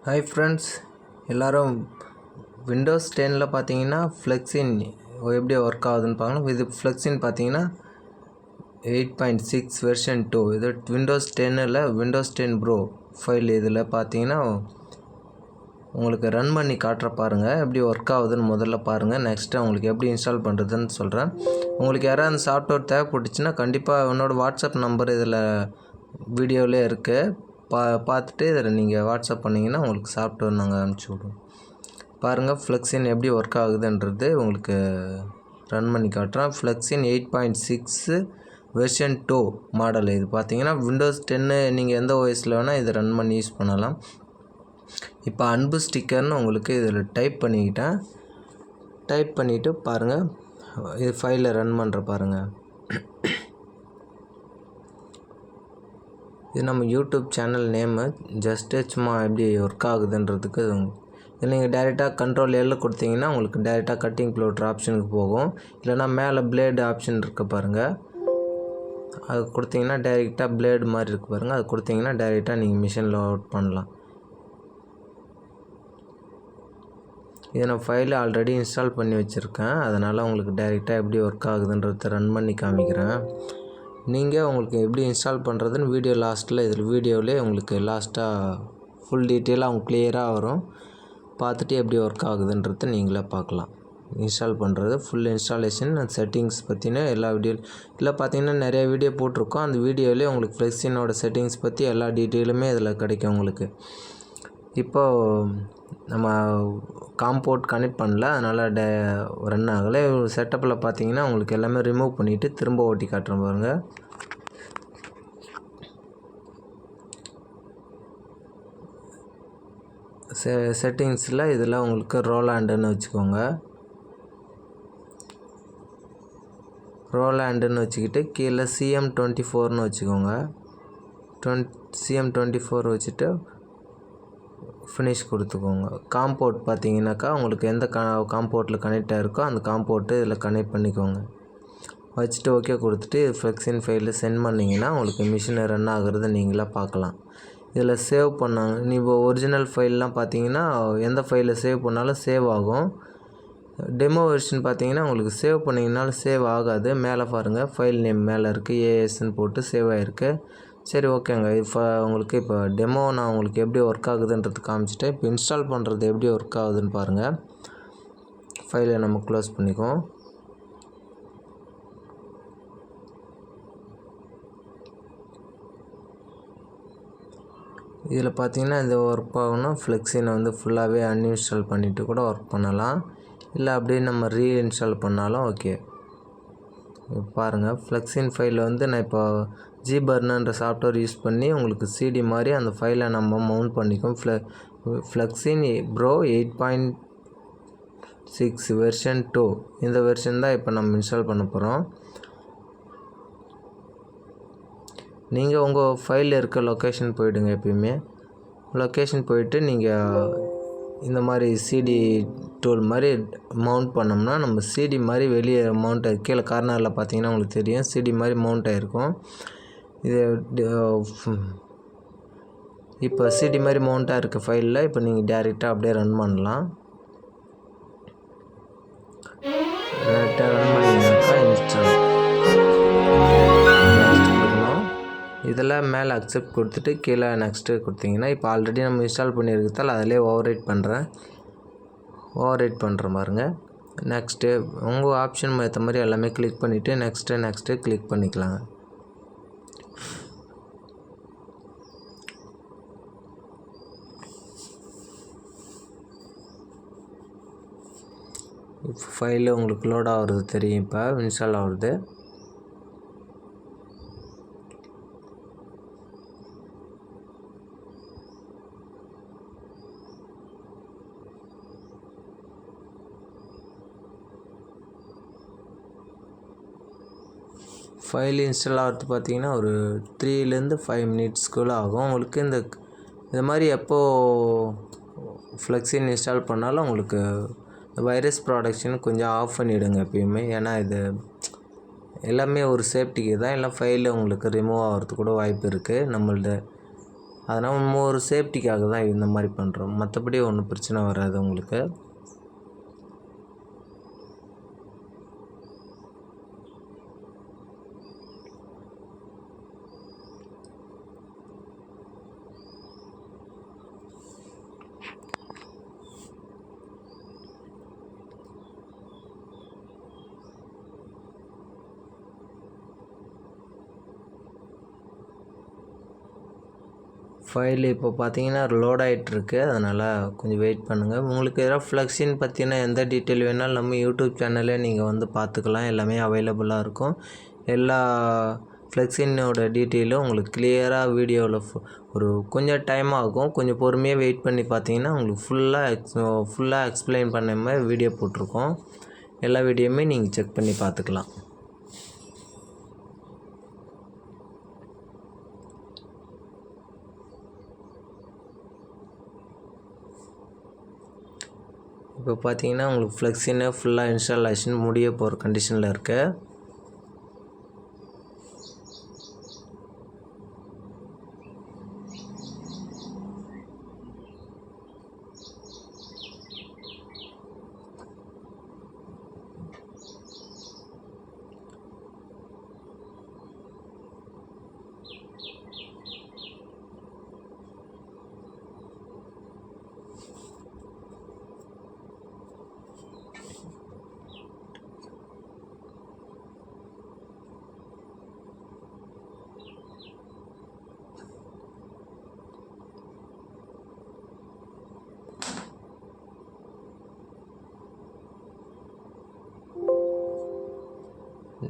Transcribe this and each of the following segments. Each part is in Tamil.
ஹாய் ஃப்ரெண்ட்ஸ், எல்லோரும் விண்டோஸ் 10ல் பார்த்தீங்கன்னா ஃப்ளெக்ஸின் எப்படி ஒர்க் ஆகுதுன்னு பார்க்கலாம். இது ஃப்ளெக்ஸின் பார்த்தீங்கன்னா 8.6 வெர்ஷன் 2. இது விண்டோஸ் 10ல் விண்டோஸ் 10 ப்ரோ ஃபைல் இதில் பார்த்தீங்கன்னா உங்களுக்கு ரன் பண்ணி காட்டுற பாருங்கள் எப்படி ஒர்க் ஆகுதுன்னு முதல்ல பாருங்கள். நெக்ஸ்ட்டு உங்களுக்கு எப்படி இன்ஸ்டால் பண்ணுறதுன்னு சொல்கிறேன். உங்களுக்கு யாராவது அந்த சாஃப்ட்வேர் தேவைப்பட்டுச்சுன்னா கண்டிப்பாக என்னோடய வாட்ஸ்அப் நம்பர் இதில் வீடியோவிலே இருக்குது. பார்த்துட்டு இதில் நீங்கள் வாட்ஸ்அப் பண்ணிங்கன்னா உங்களுக்கு சாஃப்ட்வேர் நாங்கள் அனுப்பிச்சி விடுவோம். பாருங்கள் ஃப்ளெக்ஸின் எப்படி ஒர்க் ஆகுதுன்றது உங்களுக்கு ரன் பண்ணி காட்டுறேன். ஃப்ளெக்ஸின் 8.6 வெர்ஷன் 2 மாடல். இது பார்த்தீங்கன்னா விண்டோஸ் 10 நீங்கள் எந்த ஓஎஸில் வேணால் இதை ரன் பண்ணி யூஸ் பண்ணலாம். இப்போ அன்பு ஸ்டிக்கர்னு உங்களுக்கு இதில் டைப் பண்ணிக்கிட்டேன். டைப் பண்ணிவிட்டு பாருங்கள், இது ஃபைலில் ரன் பண்ணுற பாருங்கள். இது நம்ம யூடியூப் சேனல் நேமு. ஜஸ்ட்டு சும்மா எப்படி ஒர்க் ஆகுதுன்றதுக்கு இதில் நீங்கள் டேரெக்டாக கண்ட்ரோல் எல்ல கொடுத்தீங்கன்னா உங்களுக்கு டேரெக்டாக கட்டிங் ப்ளோட்டர் ஆப்ஷனுக்கு போகும். இல்லைனா மேலே பிளேடு ஆப்ஷன் இருக்க பாருங்கள், அது கொடுத்தீங்கன்னா டேரெக்டாக பிளேடு மாதிரி இருக்குது பாருங்கள், அது கொடுத்தீங்கன்னா டேரெக்டாக நீங்கள் மிஷினில் ஒர்க் பண்ணலாம். இதை நான் ஃபைலை ஆல்ரெடி இன்ஸ்டால் பண்ணி வச்சுருக்கேன், அதனால் உங்களுக்கு டேரெக்டாக எப்படி ஒர்க் ஆகுதுன்றதை ரன் பண்ணி காமிக்கிறேன். நீங்கள் உங்களுக்கு எப்படி இன்ஸ்டால் பண்ணுறதுன்னு வீடியோ லாஸ்ட்டில் இதில் வீடியோவிலே உங்களுக்கு லாஸ்ட்டாக ஃபுல் டீட்டெயிலாக அவங்க கிளியராக வரும். பார்த்துட்டு எப்படி ஒர்க் ஆகுதுன்றதை நீங்களே பார்க்கலாம். இன்ஸ்டால் பண்ணுறது ஃபுல் இன்ஸ்டாலேஷன் செட்டிங்ஸ் பற்றின எல்லா வீடியோ இல்லை பார்த்தீங்கன்னா நிறைய வீடியோ போட்டிருக்கோம். அந்த வீடியோவிலே உங்களுக்கு ஃப்ளெக்ஸினோட செட்டிங்ஸ் பற்றி எல்லா டீட்டெயிலுமே இதில் கிடைக்கும் உங்களுக்கு. இப்போது நம்ம காம்போர்ட் கனெக்ட் பண்ணல, அதனால் ரன் ஆகலை. செட்டப்பில் பார்த்தீங்கன்னா உங்களுக்கு எல்லாமே ரிமூவ் பண்ணிவிட்டு திரும்ப ஓட்டி காட்டுறேன் பாருங்கள். செட்டிங்ஸில் இதில் உங்களுக்கு ரோலாண்டுன்னு வச்சுக்கோங்க. ரோலாண்டுன்னு வச்சுக்கிட்டு கீழே CM24ன்னு வச்சுக்கோங்க. CM24 வச்சுட்டு ஃபினிஷ் கொடுத்துக்கோங்க. காம்போர்ட் பார்த்தீங்கன்னாக்கா உங்களுக்கு எந்த காம்போர்ட்டில் கனெக்ட் ஆகிருக்கோ அந்த காம்போர்ட்டு இதில் கனெக்ட் பண்ணிக்கோங்க. வச்சுட்டு ஓகே கொடுத்துட்டு ஃப்ளெக்ஸின் ஃபைலில் சென்ட் பண்ணிங்கன்னா உங்களுக்கு மிஷினை ரன் ஆகுறத நீங்களாக பார்க்கலாம். இதில் சேவ் பண்ணாங்க நீங்கள் ஒரிஜினல் ஃபைல்லாம் பார்த்தீங்கன்னா எந்த ஃபைலில் சேவ் பண்ணாலும் சேவ் ஆகும். டெமோ வெர்ஷன் பார்த்தீங்கன்னா உங்களுக்கு சேவ் பண்ணிங்கனாலும் சேவ் ஆகாது. மேலே பாருங்கள் ஃபைல் நேம் மேலே இருக்குது, ASன்னு போட்டு சேவ் ஆகிருக்கு. சரி ஓகேங்க. இப்போ உங்களுக்கு இப்போ டெமோ நான் உங்களுக்கு எப்படி ஒர்க் ஆகுதுன்றது காமிச்சிட்டேன். இப்போ இன்ஸ்டால் பண்ணுறது எப்படி ஒர்க் ஆகுதுன்னு பாருங்கள். ஃபைலை நம்ம க்ளோஸ் பண்ணிக்குவோம். இதில் பார்த்தீங்கன்னா இந்த ஒர்க் ஆகணும். ஃப்ளெக்ஸினை வந்து ஃபுல்லாகவே அன்இன்ஸ்டால் பண்ணிவிட்டு கூட ஒர்க் பண்ணலாம், இல்லை அப்படியே நம்ம ரீஇன்ஸ்டால் பண்ணாலும் ஓகே. பாருங்கள் ஃப்ளெக்ஸின் ஃபைலில் வந்து நான் இப்போ ஜிபர்னுன்ற சாஃப்ட்வேர் யூஸ் பண்ணி உங்களுக்கு CD மாதிரி அந்த ஃபைலை நம்ம மவுண்ட் பண்ணிக்கோம். ஃப்ளெக்ஸின் ப்ரோ 8.6 வெர்ஷன் 2 இந்த வெர்ஷன் தான் இப்போ நம்ம இன்ஸ்டால் பண்ண போகிறோம். நீங்கள் உங்கள் ஃபைலில் இருக்க லொக்கேஷன் போய்டுங்க. எப்பயுமே லொக்கேஷன் போயிட்டு நீங்கள் இந்த மாதிரி CD டூல் மாதிரி மவுண்ட் பண்ணோம்னா நம்ம CD மாதிரி வெளியே மவுண்ட் ஆகி கீழே கார்னரில் பார்த்தீங்கன்னா உங்களுக்கு தெரியும் CD மாதிரி மவுண்ட் ஆகிருக்கும். இது இப்போ CD மாதிரி மவுண்ட்டாக இருக்க ஃபைலில் இப்போ நீங்கள் டேரெக்டாக அப்படியே ரன் பண்ணலாம். டேரெக்டாக ரன் பண்ணிங்கனாக்கா இன்ஸ்டால் இதில் மேலே அக்செப்ட் கொடுத்துட்டு கீழே நெக்ஸ்ட்டு கொடுத்தீங்கன்னா இப்போ ஆல்ரெடி நம்ம இன்ஸ்டால் பண்ணியிருக்கிறதால அதிலே ஓவர்ரைட் பண்ணுறேன் பாருங்க. நெக்ஸ்ட்டு உங்கள் ஆப்ஷன் ஏற்ற மாதிரி எல்லாமே கிளிக் பண்ணிவிட்டு நெக்ஸ்ட்டு கிளிக் பண்ணிக்கலாங்க. இப்போ ஃபைலு உங்களுக்கு லோட் ஆகுறது தெரியும், இப்போ இன்ஸ்டால் ஆகுறது. ஃபைல் இன்ஸ்டால் ஆகிறது பார்த்தீங்கன்னா ஒரு 3லேருந்து 5 மினிட்ஸ்க்குள்ளே ஆகும். உங்களுக்கு இந்த மாதிரி எப்போது ஃப்ளெக்ஸின் இன்ஸ்டால் பண்ணாலும் உங்களுக்கு வைரஸ் ப்ராடக்ஷன் கொஞ்சம் ஆஃப் பண்ணிவிடுங்க எப்பயுமே. ஏன்னா இது எல்லாமே ஒரு சேஃப்டிக்கு தான், இல்லை ஃபைலில் உங்களுக்கு ரிமூவ் ஆகிறதுக்கு கூட வாய்ப்பு இருக்குது நம்மள்ட்ட. அதனால் நம்ம ஒரு சேஃப்டிக்காக தான் இந்த மாதிரி பண்ணுறோம். மற்றபடி ஒன்றும் பிரச்சனை வராது உங்களுக்கு. ஃபைல் இப்போ பார்த்தீங்கன்னா லோட் ஆகிட்டுருக்கு, அதனால் கொஞ்சம் வெயிட் பண்ணுங்கள். உங்களுக்கு எதாவது ஃப்ளெக்ஸின் பற்றின எந்த டீட்டெயில் வேணாலும் நம்ம யூடியூப் சேனல்லே நீங்கள் வந்து பார்த்துக்கலாம். எல்லாமே அவைலபிளாக இருக்கும். எல்லா ஃப்ளெக்ஸினோட டீட்டெயிலும் உங்களுக்கு கிளியராக வீடியோவில் ஒரு கொஞ்சம் டைம் ஆகும். கொஞ்சம் பொறுமையாக வெயிட் பண்ணி பார்த்தீங்கன்னா உங்களுக்கு ஃபுல்லாக எக்ஸ்பிளைன் பண்ண மாதிரி வீடியோ போட்டிருக்கோம். எல்லா வீடியோவுமே நீங்கள் செக் பண்ணி பார்த்துக்கலாம். இப்போ பார்த்தீங்கன்னா உங்களுக்கு ஃப்ளெக்ஸினை ஃபுல்லாக இன்ஸ்டாலேஷன் முடிய போகிற கண்டிஷனில் இருக்கு.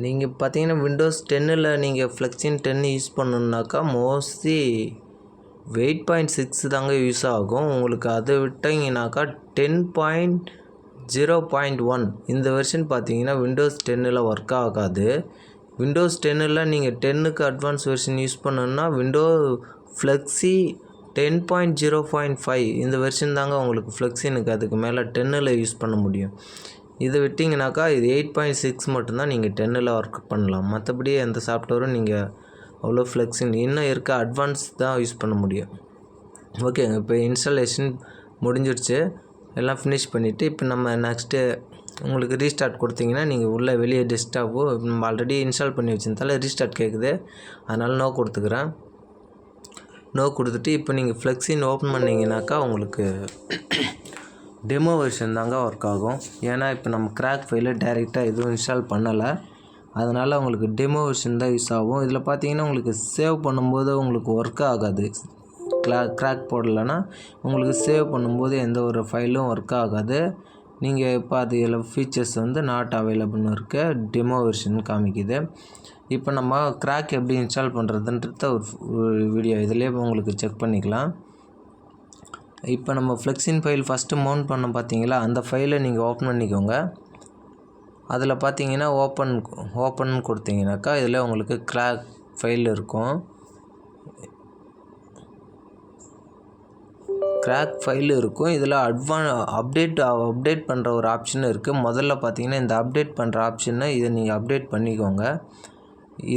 நீங்கள் பார்த்தீங்கன்னா விண்டோஸ் 10ல் நீங்கள் ஃப்ளெக்ஸின் 10 யூஸ் பண்ணணுன்னாக்கா மோஸ்ட்லி 8.6 தாங்க யூஸ் ஆகும். உங்களுக்கு அதை விட்டிங்கனாக்கா 10.0.1 இந்த வெர்ஷன் பார்த்தீங்கன்னா விண்டோஸ் 10ல் ஒர்க் ஆகாது. விண்டோஸ் 10ல் நீங்கள் 10க்கு அட்வான்ஸ் வெர்ஷன் யூஸ் பண்ணணுன்னா ஃப்ளெக்ஸி 10.0.5 இந்த வெர்ஷன் தாங்க உங்களுக்கு ஃப்ளெக்ஸினுக்கு அதுக்கு மேலே 10ல் யூஸ் பண்ண முடியும். இதை விட்டிங்கனாக்கா இது 8.6 மட்டும்தான் நீங்கள் 10ல் ஒர்க் பண்ணலாம். மற்றபடி எந்த சாஃப்ட்வேரும் நீங்கள் அவ்வளோ ஃப்ளெக்ஸின் இன்னும் இருக்க அட்வான்ஸ் தான் யூஸ் பண்ண முடியும். ஓகேங்க, இப்போ இன்ஸ்டாலேஷன் முடிஞ்சிடுச்சு. எல்லாம் ஃபினிஷ் பண்ணிவிட்டு இப்போ நம்ம நெக்ஸ்ட்டு உங்களுக்கு ரீஸ்டார்ட் கொடுத்தீங்கன்னா நீங்கள் உள்ளே வெளியே டெஸ்க்டாப்போ நம்ம ஆல்ரெடி இன்ஸ்டால் பண்ணி வச்சிருந்தால ரீஸ்டார்ட் கேட்குது, அதனால் நோ கொடுத்துக்கிறேன். நோ கொடுத்துட்டு இப்போ நீங்கள் ஃப்ளெக்ஸின் ஓப்பன் பண்ணிங்கனாக்கா உங்களுக்கு டெமோ வெர்ஷன் தாங்க ஒர்க் ஆகும். ஏன்னா இப்போ நம்ம கிராக் ஃபைலை டைரெக்டாக எதுவும் இன்ஸ்டால் பண்ணலை, அதனால் உங்களுக்கு டெமோ வெர்ஷன் தான் யூஸ் ஆகும். இதில் பார்த்தீங்கன்னா உங்களுக்கு சேவ் பண்ணும்போது உங்களுக்கு ஒர்க் ஆகாது. கிராக் போடலைன்னா உங்களுக்கு சேவ் பண்ணும்போது எந்த ஒரு ஃபைலும் ஒர்க் ஆகாது. நீங்கள் இப்போ அது எல்லாம் ஃபீச்சர்ஸ் வந்து நாட் அவைலபிள்னு இருக்க டெமோ வெர்ஷன் காமிக்குது. இப்போ நம்ம கிராக் எப்படி இன்ஸ்டால் பண்ணுறதுன்றத ஒரு வீடியோ இதிலே உங்களுக்கு செக் பண்ணிக்கலாம். இப்போ நம்ம ஃப்ளெக்ஸின் ஃபைல் ஃபஸ்ட்டு மவுண்ட் பண்ண பார்த்தீங்களா, அந்த ஃபைலை நீங்கள் ஓப்பன் பண்ணிக்கோங்க. அதில் பார்த்தீங்கன்னா ஓப்பன் கொடுத்தீங்கன்னாக்கா இதில் உங்களுக்கு கிராக் ஃபைல் இருக்கும். இதில் அப்டேட் பண்ணுற ஒரு ஆப்ஷன் இருக்குது. முதல்ல பார்த்தீங்கன்னா இந்த அப்டேட் பண்ணுற ஆப்ஷனை இதை நீங்கள் அப்டேட் பண்ணிக்கோங்க.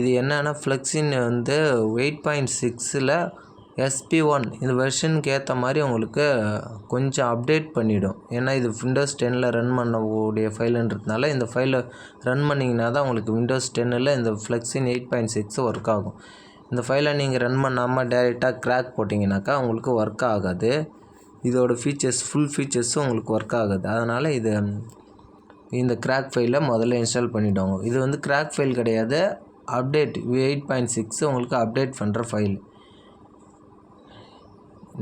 இது என்னென்னா ஃப்ளெக்ஸின் வந்து 8.6ல் SP1 இந்த வெர்ஷனுக்கு ஏற்ற மாதிரி உங்களுக்கு கொஞ்சம் அப்டேட் பண்ணிவிடும். ஏன்னா இது விண்டோஸ் 10ல் ரன் பண்ணக்கூடிய ஃபைலுன்றதுனால இந்த ஃபைலை ரன் பண்ணிங்கன்னா தான் உங்களுக்கு விண்டோஸ் 10ல் இந்த ஃப்ளெக்ஸின் 8.6 ஒர்க் ஆகும். இந்த ஃபைலை நீங்கள் ரன் பண்ணாமல் டைரெக்டாக கிராக் போட்டிங்கனாக்கா உங்களுக்கு ஒர்க் ஆகாது. இதோட ஃபுல் ஃபீச்சர்ஸும் உங்களுக்கு ஒர்க் ஆகாது. அதனால் இந்த கிராக் ஃபைலை முதல்ல இன்ஸ்டால் பண்ணிவிடுவாங்க. இது வந்து கிராக் ஃபைல் கிடையாது, அப்டேட் 8.6 உங்களுக்கு அப்டேட் பண்ணுற ஃபைல்.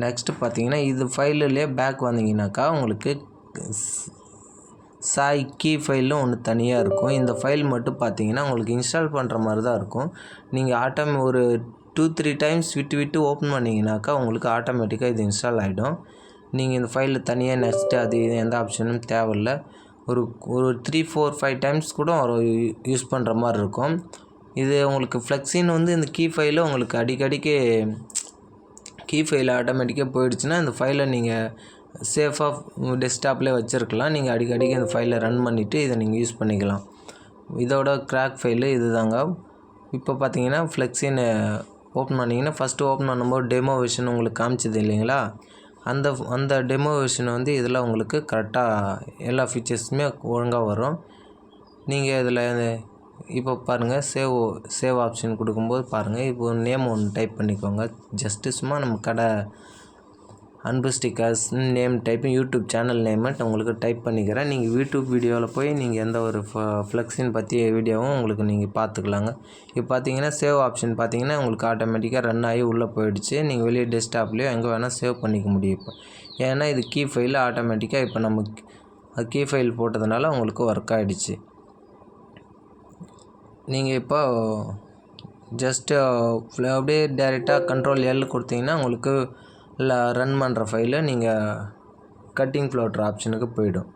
நெக்ஸ்ட்டு பார்த்தீங்கன்னா இது ஃபைலிலே பேக் வந்தீங்கன்னாக்கா உங்களுக்கு சாய் கீ ஃபைலும் ஒன்று தனியாக இருக்கும். இந்த ஃபைல் மட்டும் பார்த்தீங்கன்னா உங்களுக்கு இன்ஸ்டால் பண்ணுற மாதிரி தான் இருக்கும். நீங்கள் ஒரு 2-3 டைம்ஸ் விட்டு ஓப்பன் பண்ணிங்கனாக்கா உங்களுக்கு ஆட்டோமேட்டிக்காக இது இன்ஸ்டால் ஆகிடும். நீங்கள் இந்த ஃபைலில் தனியாக நெக்ஸ்ட்டு அது எந்த ஆப்ஷனும் தேவையில்லை. ஒரு 3-4-5 டைம்ஸ் கூட யூஸ் பண்ணுற மாதிரி இருக்கும். இது உங்களுக்கு ஃப்ளெக்ஸின் வந்து இந்த கீ ஃபைலை உங்களுக்கு அடிக்கடிக்கு கீ ஃபைல் ஆட்டோமேட்டிக்காக போயிடுச்சுன்னா இந்த ஃபைலை நீங்கள் சேஃபாக டெஸ்க்டாப்லேயே வச்சுருக்கலாம். நீங்கள் அடிக்கடிக்கு இந்த ஃபைலை ரன் பண்ணிவிட்டு இதை நீங்கள் யூஸ் பண்ணிக்கலாம். இதோட கிராக் ஃபைலு இது தாங்க. இப்போ பார்த்தீங்கன்னா ஃப்ளெக்ஸின் ஓப்பன் பண்ணிங்கன்னா ஃபஸ்ட்டு ஓப்பன் பண்ணும்போது டெமோ வெர்ஷன் உங்களுக்கு காமிச்சது இல்லைங்களா, அந்த டெமோ வெர்ஷன் வந்து இதில் உங்களுக்கு கரெக்டாக எல்லா ஃபீச்சர்ஸுமே ஒழுங்காக வரும். நீங்கள் இதில் இப்போ பாருங்கள், சேவ் ஆப்ஷன் கொடுக்கும்போது பாருங்கள், இப்போ நேம் ஒன்று டைப் பண்ணிக்கோங்க. ஜஸ்ட்டு சும்மா நம்ம கடை அன்பு stickers name type YouTube channel நேமை உங்களுக்கு டைப் பண்ணிக்கிறேன். நீங்கள் யூடியூப் வீடியோவில் போய் நீங்கள் எந்த ஒரு ஃப்ளெக்ஸின் பற்றிய வீடியோவும் உங்களுக்கு நீங்கள் பார்த்துக்கலாங்க. இப்போ பார்த்தீங்கன்னா சேவ் ஆப்ஷன் பார்த்தீங்கன்னா உங்களுக்கு ஆட்டோமேட்டிக்காக ரன் ஆகி உள்ளே போயிடுச்சு. நீங்கள் வெளியே டெஸ்க்டாப்லேயோ எங்கே வேணால் சேவ் பண்ணிக்க முடியும் இப்போ. ஏன்னா இது கீ ஃபைல் ஆட்டோமேட்டிக்காக இப்போ நம்ம அது கீ ஃபைல் போட்டதுனால உங்களுக்கு ஒர்க் ஆகிடுச்சு. நீங்கள் இப்போ ஜஸ்ட்டு அப்படியே டேரெக்டாக கண்ட்ரோல் எல் கொடுத்தீங்கன்னா உங்களுக்கு இல்லை ரன் பண்ணுற ஃபைலு நீங்கள் கட்டிங் ஃப்ளோட்டர் ஆப்ஷனுக்கு போயிடும்.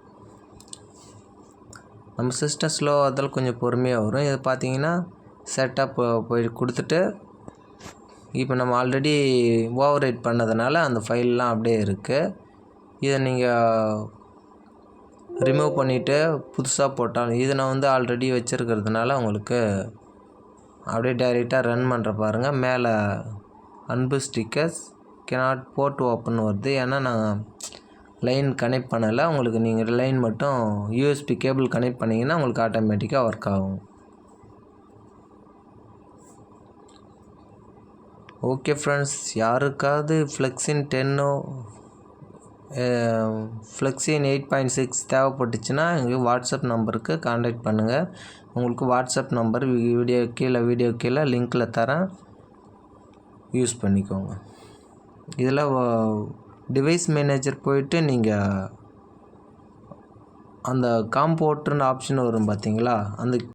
நம்ம சிஸ்டம் ஸ்லோ ஆகிறதால கொஞ்சம் பொறுமையாக வரும். இது பார்த்தீங்கன்னா செட்டப் போய் கொடுத்துட்டு இப்போ நம்ம ஆல்ரெடி ஓவர் ரைட் பண்ணதுனால அந்த ஃபைல்லாம் அப்படியே இருக்குது. இதை நீங்கள் ரிமூவ் பண்ணிவிட்டு புதுசாக போட்டாலும் இது நான் வந்து ஆல்ரெடி வச்சுருக்கிறதுனால உங்களுக்கு அப்படியே டைரெக்டாக ரன் பண்ணுற பாருங்கள். மேலே அன்பு ஸ்டிக்கர்ஸ் cannot போர்ட் ஓப்பன் வருது. ஏன்னா நான் லைன் கனெக்ட் பண்ணலை. உங்களுக்கு நீங்கள் லைன் மட்டும் யூஎஸ்பி கேபிள் கனெக்ட் பண்ணிங்கன்னா உங்களுக்கு ஆட்டோமேட்டிக்காக ஒர்க் ஆகும். ஓகே ஃப்ரெண்ட்ஸ், யாருக்காவது ஃப்ளெக்ஸின் 10 ஃப்ளெக்ஸின் 8.6 தேவைப்பட்டுச்சுன்னா எங்கள் வாட்ஸ்அப் நம்பருக்கு கான்டாக்ட் பண்ணுங்கள். உங்களுக்கு வாட்ஸ்அப் நம்பர் வீடியோ கீழே லிங்க்கில் தரேன், யூஸ் பண்ணிக்கோங்க. இதில் டிவைஸ் மேனேஜர் போயிட்டு நீங்கள் அந்த காம்போர்ட்னு ஆப்ஷன் வரும் பார்த்தீங்களா, அந்த